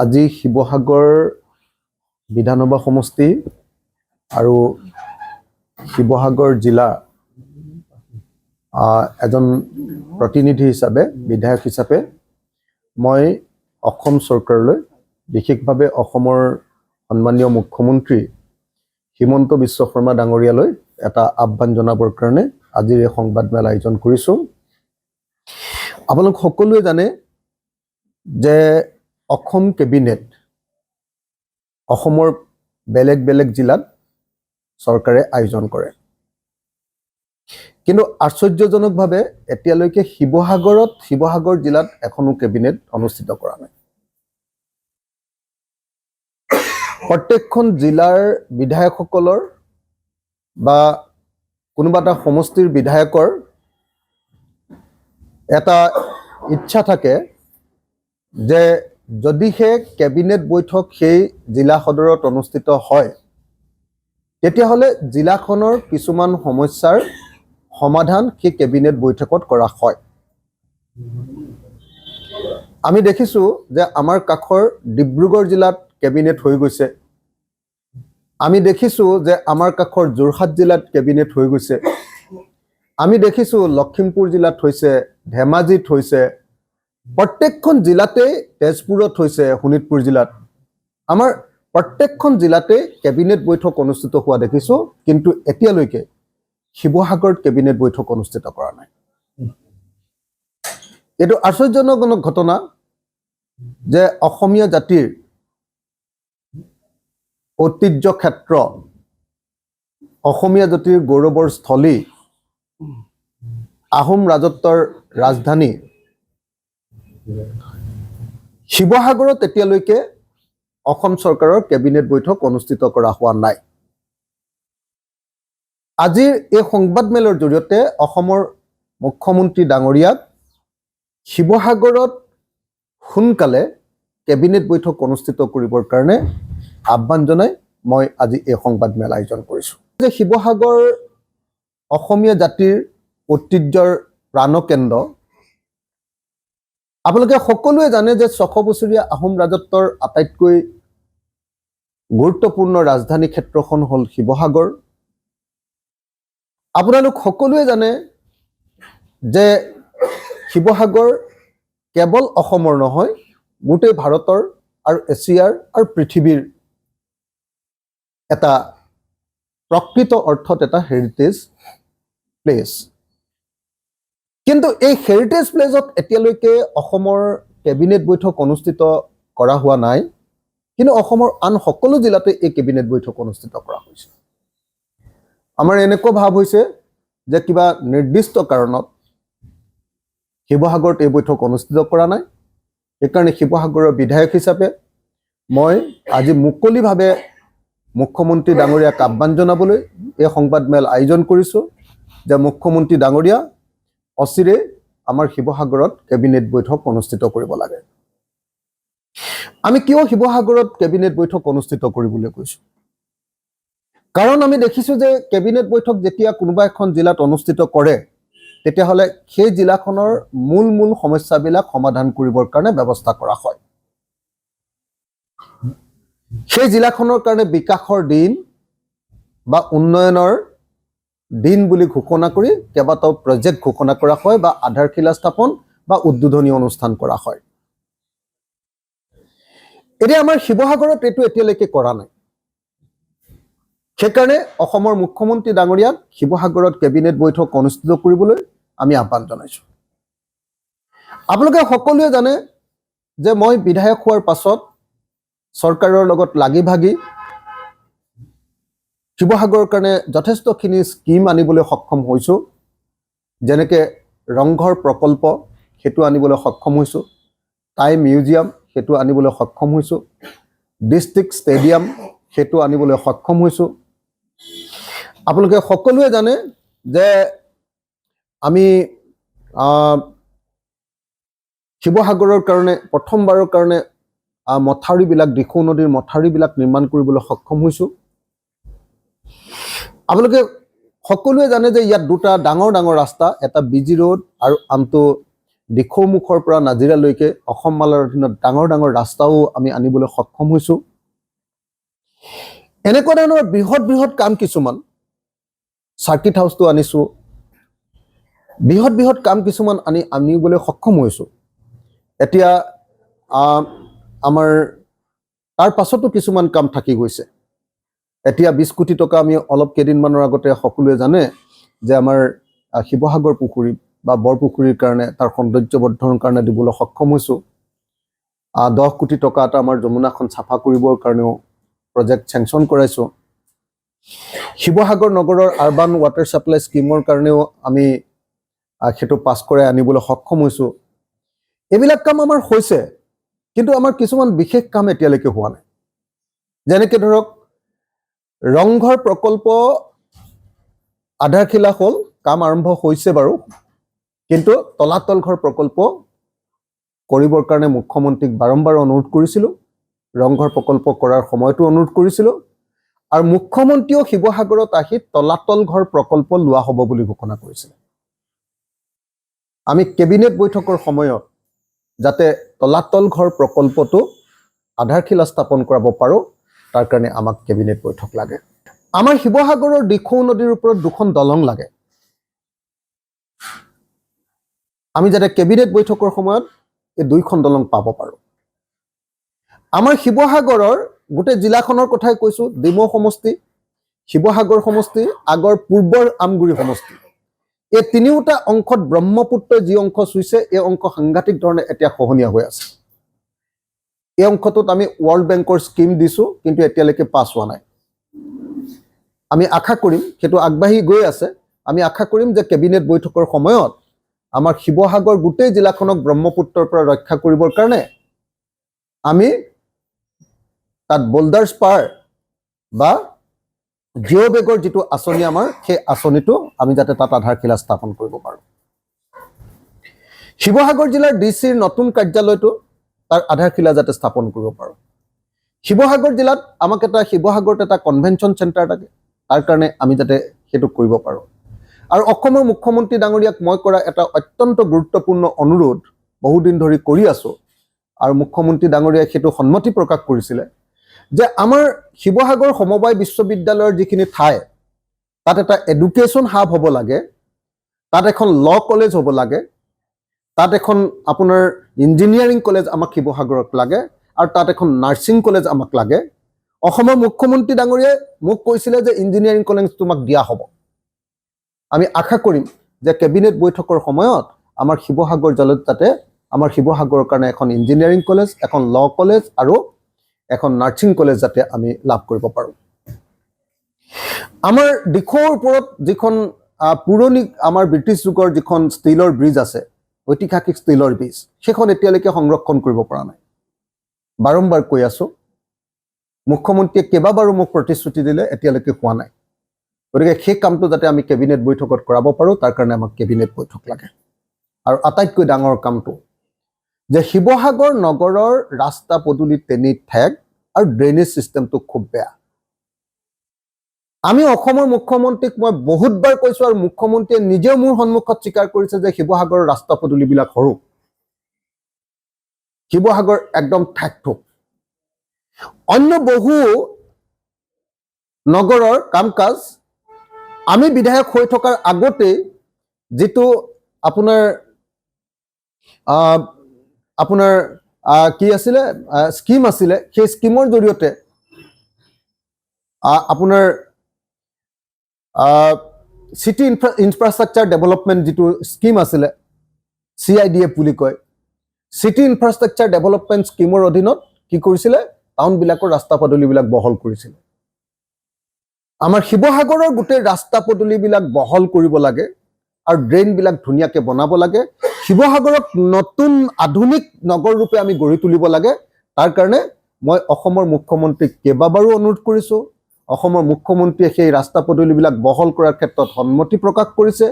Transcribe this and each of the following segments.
আজি শিৱসাগৰ বিধানসভা সমষ্টি আৰু শিৱসাগৰ জিলা এজন প্ৰতিনিধি হিচাপে বিধায়ক হিচাপে মই অসম চৰকাৰলৈ বিশেষভাৱে অসমৰ সন্মানীয় মুখ্যমন্ত্ৰী হিমন্ত বিশ্ব শৰ্মা ডাঙৰীয়ালৈ এটা আহ্বান জনাবৰ কাৰণে আজিৰ এই সংবাদমেল আয়োজন কৰিছোঁ। আপোনালোক সকলোৱে জানে যে অসম কেবিনেট অসমৰ বেলেগ বেলেগ জিলাত চৰকাৰে আয়োজন কৰে, কিন্তু আশ্চৰ্যজনকভাৱে এতিয়ালৈকে শিৱসাগৰ জিলাত এখনো কেবিনেট অনুষ্ঠিত কৰা নাই। প্ৰত্যেকখন জিলাৰ বিধায়কসকলৰ বা কোনোবা এটা সমষ্টিৰ বিধায়কৰ এটা ইচ্ছা থাকে যে যদিহে কেবিনেট বৈঠক সেই জিলা সদৰত অনুষ্ঠিত হয় তেতিয়াহ'লে জিলাখনৰ কিছুমান সমস্যাৰ সমাধান সেই কেবিনেট বৈঠকত কৰা হয়। আমি দেখিছোঁ যে আমাৰ কাষৰ ডিব্ৰুগড় জিলাত কেবিনেট হৈ গৈছে, আমি দেখিছোঁ যে আমাৰ কাষৰ যোৰহাট জিলাত কেবিনেট হৈ গৈছে, আমি দেখিছোঁ লখিমপুৰ জিলাত হৈছে, ধেমাজিত হৈছে, প্ৰত্যেকখন জিলাতেই তেজপুৰত হৈছে, শোণিতপুৰ জিলাত আমাৰ প্ৰত্যেকখন জিলাতে কেবিনেট বৈঠক অনুষ্ঠিত হোৱা দেখিছোঁ, কিন্তু এতিয়ালৈকে শিৱসাগৰত কেবিনেট বৈঠক অনুষ্ঠিত কৰা নাই। এইটো আশ্চৰ্যজনক ঘটনা যে অসমীয়া জাতিৰ ঐতিহ্য ক্ষেত্ৰ, অসমীয়া জাতিৰ গৌৰৱৰ স্থলী, আহোম ৰাজত্বৰ ৰাজধানী শিৱসাগৰত এতিয়ালৈকে অসম চৰকাৰৰ কেবিনেট বৈঠক অনুষ্ঠিত কৰা হোৱা নাই। আজিৰ এই সংবাদমেলৰ জৰিয়তে অসমৰ মুখ্যমন্ত্ৰী ডাঙৰীয়াক শিৱসাগৰত সোনকালে কেবিনেট বৈঠক অনুষ্ঠিত কৰিবৰ কাৰণে আহ্বান জনাই মই আজি এই সংবাদমেল আয়োজন কৰিছোঁ। যে শিৱসাগৰ অসমীয়া জাতিৰ ঐতিহ্যৰ প্ৰাণকেন্দ্ৰ। আপোনালোকে সকলোৱে জানে যে ৬০০ বছৰীয়া আহোম ৰাজত্বৰ আটাইতকৈ গুৰুত্বপূৰ্ণ ৰাজধানী ক্ষেত্ৰখন হ'ল শিৱসাগৰ। আপোনালোক সকলোৱে জানে যে শিৱসাগৰ কেৱল অসমৰ নহয়, গোটেই ভাৰতৰ আৰু এছিয়াৰ আৰু পৃথিৱীৰ এটা প্ৰকৃত অৰ্থত এটা হেৰিটেজ প্লেচ। কিন্তু এই হেৰিটেজ প্লেচত এতিয়ালৈকে অসমৰ কেবিনেট বৈঠক অনুষ্ঠিত কৰা হোৱা নাই, কিন্তু অসমৰ আন সকলো জিলাতে এই কেবিনেট বৈঠক অনুষ্ঠিত কৰা হৈছে। আমাৰ এনেকুৱা ভাৱ হৈছে যে কিবা নিৰ্দিষ্ট কাৰণত শিৱসাগৰত এই বৈঠক অনুষ্ঠিত কৰা নাই। সেইকাৰণে শিৱসাগৰৰ বিধায়ক হিচাপে মই আজি মুকলিভাৱে মুখ্যমন্ত্ৰী ডাঙৰীয়াক আহ্বান জনাবলৈ এই সংবাদমেল আয়োজন কৰিছোঁ যে মুখ্যমন্ত্ৰী ডাঙৰীয়া, অচিৰে আমাৰ শিৱসাগৰত কেবিনেট বৈঠক অনুষ্ঠিত কৰিব লাগে। আমি কিয় শিৱসাগৰত কেবিনেট বৈঠক অনুষ্ঠিত কৰিবলৈ কৈছোঁ? কাৰণ আমি দেখিছোঁ যে কেবিনেট বৈঠক যেতিয়া কোনোবা এখন জিলাত অনুষ্ঠিত কৰে তেতিয়াহ'লে সেই জিলাখনৰ মূল সমস্যাবিলাক সমাধান কৰিবৰ কাৰণে ব্যৱস্থা কৰা হয়। সেই জিলাখনৰ কাৰণে বিকাশৰ দিন বা উন্নয়নৰ দিন বুলি ঘোষণা কৰি কেইবাটাও প্ৰজেক্ট ঘোষণা কৰা হয় বা আধাৰশিলা স্থাপন বা উদ্বোধনী অনুষ্ঠান কৰা হয়। এতিয়া আমাৰ শিৱসাগৰত এইটো এতিয়ালৈকে কৰা নাই। সেইকাৰণে অসমৰ মুখ্যমন্ত্ৰী ডাঙৰীয়াক শিৱসাগৰত কেবিনেট বৈঠক অনুষ্ঠিত কৰিবলৈ আমি আহ্বান জনাইছোঁ। আপোনালোকে সকলোৱে জানে যে মই বিধায়ক হোৱাৰ পাছত চৰকাৰৰ লগত লাগি ভাগি শিৱসাগৰৰ কাৰণে যথেষ্টখিনি স্কিম আনিবলৈ সক্ষম হৈছোঁ। যেনেকৈ ৰংঘৰ প্ৰকল্প সেইটো আনিবলৈ সক্ষম হৈছোঁ, টাই মিউজিয়াম সেইটো আনিবলৈ সক্ষম হৈছোঁ, ডিষ্ট্ৰিক্ট ষ্টেডিয়াম সেইটো আনিবলৈ সক্ষম হৈছোঁ। আপোনালোকে সকলোৱে জানে যে আমি শিৱসাগৰৰ কাৰণে প্ৰথমবাৰৰ কাৰণে মথাউৰিবিলাক, দিখৌ নদীৰ মথাউৰিবিলাক নিৰ্মাণ কৰিবলৈ সক্ষম হৈছোঁ। আপোনালোকে সকলোৱে জানে যে ইয়াত দুটা ডাঙৰ ৰাস্তা, এটা বিজি ৰোড আৰু আনটো দিখৌমুখৰ পৰা নাজিৰালৈকে অসম মালাৰ অধীনত ডাঙৰ ডাঙৰ ৰাস্তাও আমি আনিবলৈ সক্ষম হৈছোঁ। এনেকুৱা ধৰণৰ বৃহৎ বৃহৎ কাম কিছুমান, চাৰ্কিট হাউচটো আনিছোঁ, বৃহৎ বৃহৎ কাম কিছুমান আনিবলৈ সক্ষম হৈছোঁ। এতিয়া আমাৰ তাৰ পাছতো কিছুমান কাম থাকি গৈছে। এতিয়া 20 কোটি টকা আমি অলপ কেইদিনমানৰ আগতে সকলোৱে জানে যে আমাৰ শিৱসাগৰ পুখুৰী বা বৰপুখুৰীৰ কাৰণে তাৰ সৌন্দৰ্য বৰ্ধনৰ কাৰণে দিবলৈ সক্ষম হৈছোঁ। 10 কোটি টকা এটা আমাৰ যমুনাখন চাফা কৰিবৰ কাৰণেও প্ৰজেক্ট চেংচন কৰাইছোঁ। শিৱসাগৰ নগৰৰ আৰ্বান ৱাটাৰ ছাপ্লাই স্কিমৰ কাৰণেও আমি সেইটো পাছ কৰাই আনিবলৈ সক্ষম হৈছোঁ। এইবিলাক কাম আমাৰ হৈছে, কিন্তু আমাৰ কিছুমান বিশেষ কাম এতিয়ালৈকে হোৱা নাই। যেনেকৈ ধৰক ৰংঘৰ প্ৰকল্প আধাৰশিলা হ'ল, কাম আৰম্ভ হৈছে বাৰু, কিন্তু তলাতল ঘৰ প্ৰকল্প কৰিবৰ কাৰণে মুখ্যমন্ত্ৰীক বাৰম্বাৰ অনুৰোধ কৰিছিলোঁ। ৰংঘৰ প্ৰকল্প কৰাৰ সময়তো অনুৰোধ কৰিছিলোঁ, আৰু মুখ্যমন্ত্ৰীয়েও শিৱসাগৰত আহি তলাতল ঘৰ প্ৰকল্প লোৱা হ'ব বুলি ঘোষণা কৰিছিলে। আমি কেবিনেট বৈঠকৰ সময়ত যাতে তলাতল ঘৰ প্ৰকল্পটো আধাৰশিলা স্থাপন কৰাব পাৰোঁ, তাৰ কাৰণে আমাক কেবিনেট বৈঠক লাগে। আমাৰ শিৱসাগৰৰ দিখৌ নদীৰ ওপৰত 2খন দলং লাগে। আমি যাতে কেবিনেট বৈঠকৰ সময়ত এই 2খন দলং পাব পাৰোঁ। আমাৰ শিৱসাগৰৰ গোটেই জিলাখনৰ কথাই কৈছোঁ, ডিমৌ সমষ্টি, শিৱসাগৰ সমষ্টি, আগৰ পূৰ্বৰ আমগুৰি সমষ্টি, এই তিনিওটা অংশত ব্ৰহ্মপুত্ৰই যি অংশ চুইছে, এই অংশ সাংঘাতিক ধৰণে এতিয়া খহনীয়া হৈ আছে। এই অংশটোত আমি ৱৰ্ল্ড বেংকৰ স্কিম দিছোঁ, কিন্তু এতিয়ালৈকে পাছ হোৱা নাই। আমি আশা কৰিম, সেইটো আগবাঢ়ি গৈ আছে, আমি আশা কৰিম যে কেবিনেট বৈঠকৰ সময়ত আমাৰ শিৱসাগৰ গোটেই জিলাখনক ব্ৰহ্মপুত্ৰৰ পৰা ৰক্ষা কৰিবৰ কাৰণে আমি তাত বোল্ডাৰ স্পাৰ বা জিঅ' বেগৰ যিটো আঁচনি আমাৰ, সেই আঁচনিটো আমি যাতে তাত আধাৰশিলা স্থাপন কৰিব পাৰোঁ। শিৱসাগৰ জিলাৰ ডিচিৰ নতুন কাৰ্যালয়টো তাৰ আধাৰশিলা যাতে স্থাপন কৰিব পাৰোঁ। শিৱসাগৰ জিলাত আমাক শিৱসাগৰত এটা কনভেনশ্যন চেণ্টাৰ থাকে, তাৰ কাৰণে আমি যাতে সেইটো কৰিব পাৰোঁ। আৰু অসমৰ মুখ্যমন্ত্ৰী ডাঙৰীয়াক মই কৰা এটা অত্যন্ত গুৰুত্বপূৰ্ণ অনুৰোধ বহুদিন ধৰি কৰি আছোঁ, আৰু মুখ্যমন্ত্ৰী ডাঙৰীয়াই সেইটো সন্মতি প্ৰকাশ কৰিছিলে যে আমাৰ শিৱসাগৰ সমবায় বিশ্ববিদ্যালয়ৰ যিখিনি ঠাই, তাত এটা এডুকেশ্যন হাব হ'ব লাগে, তাত এখন ল কলেজ হ'ব লাগে, তাত এখন আপোনাৰ ইঞ্জিনিয়াৰিং কলেজ আমাক শিৱসাগৰত লাগে, আৰু তাত এখন নাৰ্ছিং কলেজ আমাক লাগে। অসমৰ মুখ্যমন্ত্ৰী ডাঙৰীয়াই মোক কৈছিলে যে ইঞ্জিনিয়াৰিং কলেজ তোমাক দিয়া হ'ব। আমি আশা কৰিম যে কেবিনেট বৈঠকৰ সময়ত আমাৰ শিৱসাগৰ জিলাত যাতে আমাৰ শিৱসাগৰৰ কাৰণে এখন ইঞ্জিনিয়াৰিং কলেজ, এখন ল কলেজ আৰু এখন নাৰ্ছিং কলেজ যাতে আমি লাভ কৰিব পাৰোঁ। আমাৰ দিখৌৰ ওপৰত যিখন পুৰণি আমাৰ ব্ৰিটিছ যুগৰ যিখন ষ্টীলৰ ব্ৰিজ আছে, ঐতিহাসিক ষ্টীলৰ ব্ৰিজ, সেইখন এতিয়ালৈকে সংৰক্ষণ কৰিব পৰা নাই। বাৰম্বাৰ কৈ আছোঁ, মুখ্যমন্ত্ৰীয়ে কেইবাবাৰো মোক প্ৰতিশ্ৰুতি দিলে, এতিয়ালৈকে হোৱা নাই। গতিকে সেই কামটো যাতে আমি কেবিনেট বৈঠকত কৰাব পাৰোঁ, তাৰ কাৰণে আমাক কেবিনেট বৈঠক লাগে। আৰু আটাইতকৈ ডাঙৰ কামটো যে শিৱসাগৰ নগৰৰ ৰাস্তা পদূলি তেনি ঠেক আৰু ড্ৰেইনেজ ছিষ্টেমটো খুব বেয়া। আমি অসমৰ মুখ্যমন্ত্ৰীক মই বহুতবাৰ কৈছোঁ, আৰু মুখ্যমন্ত্ৰীয়ে নিজেও মোৰ সন্মুখত স্বীকাৰ কৰিছে যে শিৱসাগৰৰ ৰাস্তা পদূলিবিলাক সৰু, শিৱসাগৰ একদম ঠেক-ঠোক। অন্য বহু নগৰৰ কাম কাজ আমি বিধায়ক হৈ থকাৰ আগতেই যিটো আপোনাৰ কি আছিলে স্কিম আছিলে, সেই স্কিমৰ জৰিয়তে আপোনাৰ চিটি ইনফ্ৰাষ্ট্ৰাকচাৰ ডেভেলপমেণ্ট যিটো স্কিম আছিলে, CIDF বুলি কয়, চিটি ইনফ্ৰাষ্ট্ৰাকচাৰ ডেভেলপমেণ্ট স্কিমৰ অধীনত কি কৰিছিলে, টাউনবিলাকৰ ৰাস্তা পদূলিবিলাক বহল কৰিছিলে। আমাৰ শিৱসাগৰৰ গোটেই ৰাস্তা পদূলিবিলাক বহল কৰিব লাগে, আৰু ড্ৰেইনবিলাক ধুনীয়াকৈ বনাব লাগে। শিৱসাগৰক নতুন আধুনিক নগৰ ৰূপে আমি গঢ়ি তুলিব লাগে। তাৰ কাৰণে মই অসমৰ মুখ্যমন্ত্ৰীক কেইবাবাৰো অনুৰোধ কৰিছোঁ। অসমৰ মুখ্যমন্ত্ৰীয়ে সেই ৰাস্তা পদূলিবিলাক বহল কৰাৰ ক্ষেত্ৰত সন্মতি প্ৰকাশ কৰিছে,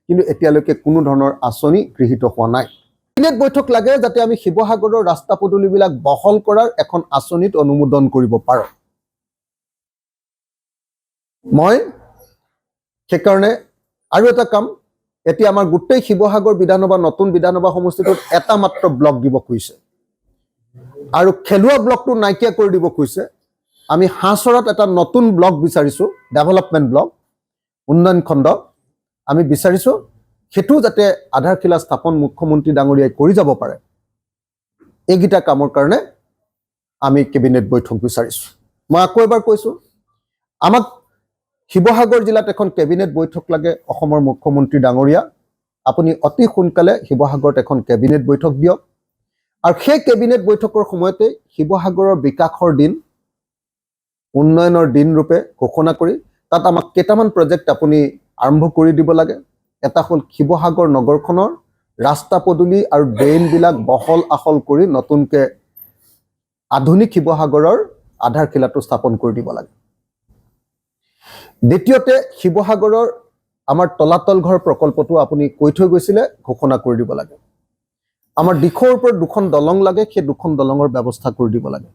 কিন্তু এতিয়ালৈকে কোনো ধৰণৰ আঁচনি গৃহীত হোৱা নাই। কেবিনেট বৈঠক লাগে যাতে আমি শিৱসাগৰৰ ৰাস্তা পদূলিবিলাক বহল কৰাৰ এখন আঁচনিত অনুমোদন কৰিব পাৰোঁ। মই সেইকাৰণে আৰু এটা কাম এতিয়া আমাৰ গোটেই শিৱসাগৰ বিধানসভা নতুন বিধানসভা সমষ্টিটোত এটা মাত্ৰ ব্লক দিব খুজিছে আৰু খেলুৱা ব্লকটো নাইকিয়া কৰি দিব খুজিছে আমি হাঁচৰত এটা নতুন ব্লক বিচাৰিছো ডেভেলপমেণ্ট ব্লক উন্নয়ন খণ্ড আমি বিচাৰিছো সেইটো যাতে আধাৰশিলা স্থাপন মুখ্যমন্ত্ৰী ডাঙৰীয়াই কৰি যাব পাৰে এইকেইটা কামৰ কাৰণে আমি কেবিনেট বৈঠক বিচাৰিছো মই আকৌ এবাৰ কৈছো আমাক শিৱসাগৰ জিলাত এখন কেবিনেট বৈঠক লাগে অসমৰ মুখ্যমন্ত্ৰী ডাঙৰীয়া আপুনি অতি সোনকালে শিৱসাগৰত এখন কেবিনেট বৈঠক দিয়ক আৰু সেই কেবিনেট বৈঠকৰ সময়তে শিৱসাগৰৰ বিকাশৰ দিন উন্নয়নৰ দিন ৰূপে ঘোষণা কৰি তাত আমাক কেইটামান প্ৰজেক্ট আপুনি আৰম্ভ কৰি দিব লাগে এটা হ'ল শিৱসাগৰ নগৰখনৰ ৰাস্তা পদূলি আৰু ড্ৰেইনবিলাক বহল আহল কৰি নতুনকৈ আধুনিক শিৱসাগৰৰ আধাৰশিলাটো স্থাপন কৰি দিব লাগে দ্বিতীয়তে শিৱসাগৰৰ আমাৰ তলাতল ঘৰ প্ৰকল্পটো আপুনি কৈ থৈ গৈছিলে ঘোষণা কৰি দিব লাগে আমাৰ দিশৰ ওপৰত দুখন দলং লাগে সেই দুখন দলঙৰ ব্যৱস্থা কৰি দিব লাগে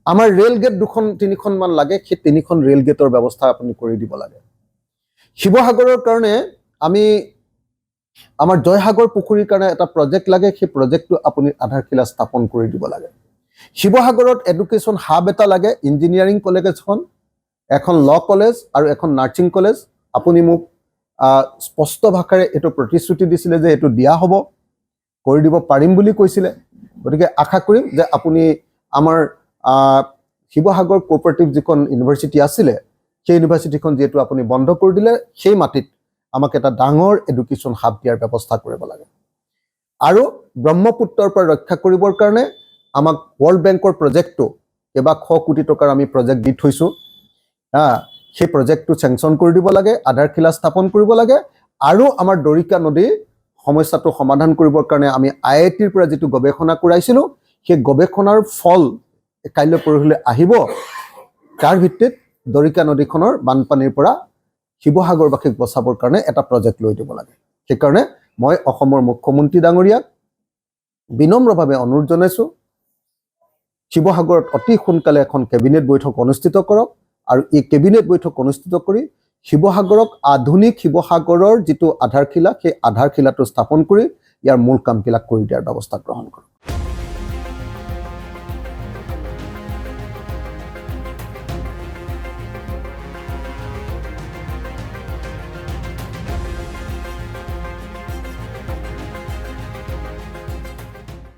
আমাৰ ৰেল গেট দুখন তিনিখন মান লাগে সেই তিনিখন ৰেল গেটৰ ব্যৱস্থা আপুনি কৰি দিব লাগে শিৱসাগৰৰ কাৰণে আমি আমাৰ জয়সাগৰ পুখুৰীৰ কাৰণে এটা প্ৰজেক্ট লাগে সেই প্ৰজেক্টটো আপুনি আধাৰশিলা স্থাপন কৰি দিব লাগে শিৱসাগৰত এডুকেশ্যন হাব এটা লাগে ইঞ্জিনিয়াৰিং কলেজ এখন ল কলেজ আৰু এখন নাৰ্ছিং কলেজ আপুনি মোক স্পষ্ট ভাষাৰে এইটো প্ৰতিশ্ৰুতি দিছিলে যে এইটো দিয়া হ'ব কৰি দিব পাৰিম বুলি কৈছিলে গতিকে আশা কৰিম যে আপুনি আমাৰ শিৱসাগৰ কোঅপাৰেটিভ যিখন ইউনিভাৰ্চিটি আছিলে সেই ইউনিভাৰ্চিটিখন যিহেতু আপুনি বন্ধ কৰি দিলে সেই মাটিত আমাক এটা ডাঙৰ এডুকেশ্যন হাব দিয়াৰ ব্যৱস্থা কৰিব লাগে আৰু ব্ৰহ্মপুত্ৰৰ পৰা ৰক্ষা কৰিবৰ কাৰণে আমাক ৱৰ্ল্ড বেংকৰ প্ৰজেক্টটো কেইবা শ কোটি টকাৰ আমি প্ৰজেক্ট দি থৈছোঁ সেই প্ৰজেক্টটো চেংচন কৰি দিব লাগে আধাৰশিলা স্থাপন কৰিব লাগে আৰু আমাৰ দৰিকা নদীৰ সমস্যাটো সমাধান কৰিবৰ কাৰণে আমি IITৰ পৰা যিটো গৱেষণা কৰাইছিলোঁ সেই গৱেষণাৰ ফল কাইলৈ পৰহিলৈ আহিব তাৰ ভিত্তিত দৰিকা নদীখনৰ বানপানীৰ পৰা শিৱসাগৰবাসীক বচাবৰ কাৰণে এটা প্ৰজেক্ট লৈ দিব লাগে সেইকাৰণে মই অসমৰ মুখ্যমন্ত্ৰী ডাঙৰীয়াক বিনম্ৰভাৱে অনুৰোধ জনাইছোঁ শিৱসাগৰত অতি সোনকালে এখন কেবিনেট বৈঠক অনুষ্ঠিত কৰক আৰু এই কেবিনেট বৈঠক অনুষ্ঠিত কৰি শিৱসাগৰক আধুনিক শিৱসাগৰৰ যিটো আধাৰশিলা সেই আধাৰশিলাটো স্থাপন কৰি ইয়াৰ মূল কামবিলাক কৰি দিয়াৰ ব্যৱস্থা গ্ৰহণ কৰক